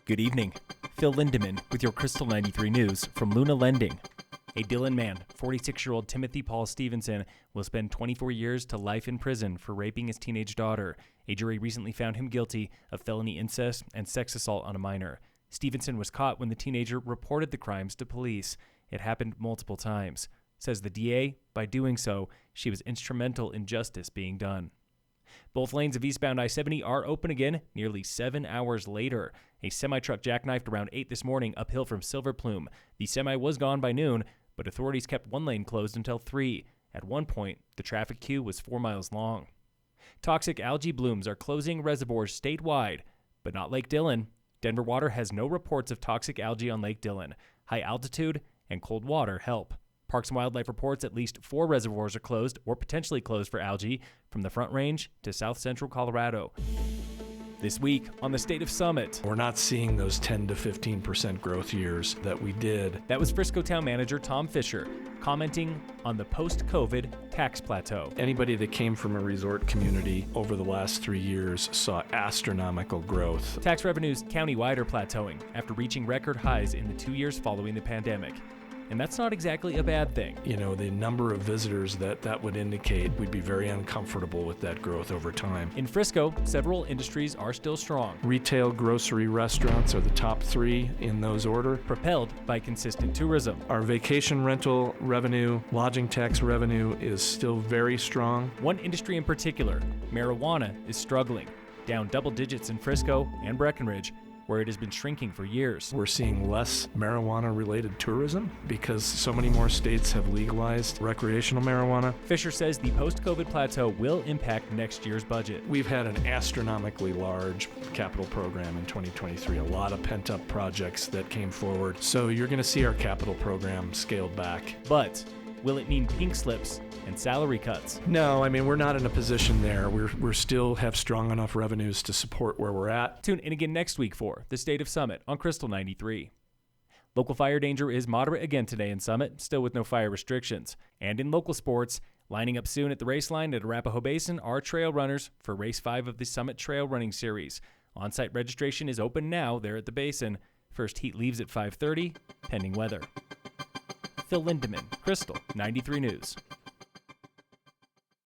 Good evening. Phil Lindeman with your Krystal 93 News from Luna Lending. A Dillon man, 46-year-old Timothy Paul Stevenson, will spend 24 years to life in prison for raping his teenage daughter. A jury recently found him guilty of felony incest and sex assault on a minor. Stevenson was caught when the teenager reported the crimes to police. It happened multiple times. Says the DA, by doing so, she was instrumental in justice being done. Both lanes of eastbound I-70 are open again nearly 7 hours later. A semi-truck jackknifed around 8 this morning uphill from Silver Plume. The semi was gone by noon, but authorities kept one lane closed until 3. At one point, the traffic queue was 4 miles long. Toxic algae blooms are closing reservoirs statewide, but not Lake Dillon. Denver Water has no reports of toxic algae on Lake Dillon. High altitude and cold water help. Parks and Wildlife reports at least 4 reservoirs are closed or potentially closed for algae from the Front Range to south central Colorado. This week on the State of Summit. We're not seeing those 10 to 15% growth years that we did. That was Frisco Town Manager Tom Fisher commenting on the post-COVID tax plateau. Anybody that came from a resort community over the last 3 years saw astronomical growth. Tax revenues countywide are plateauing after reaching record highs in the 2 years following the pandemic. And that's not exactly a bad thing. You know, the number of visitors that would indicate we'd be very uncomfortable with that growth over time. In Frisco, several industries are still strong. Retail, grocery, restaurants are the top 3 in those order. Propelled by consistent tourism. Our vacation rental revenue, lodging tax revenue is still very strong. One industry in particular, marijuana, is struggling. Down double digits in Frisco and Breckenridge, where it has been shrinking for years. We're seeing less marijuana-related tourism because so many more states have legalized recreational marijuana. Fisher says the post-COVID plateau will impact next year's budget. We've had an astronomically large capital program in 2023, a lot of pent-up projects that came forward. So you're going to see our capital program scaled back. But will it mean pink slips and salary cuts? No, I mean, we're not in a position there. We're still have strong enough revenues to support where we're at. Tune in again next week for the State of Summit on Krystal 93. Local fire danger is moderate again today in Summit, still with no fire restrictions. And in local sports, lining up soon at the race line at Arapahoe Basin are trail runners for Race 5 of the Summit Trail Running Series. On-site registration is open now there at the basin. First heat leaves at 5:30, pending weather. Phil Lindeman, Krystal 93 News.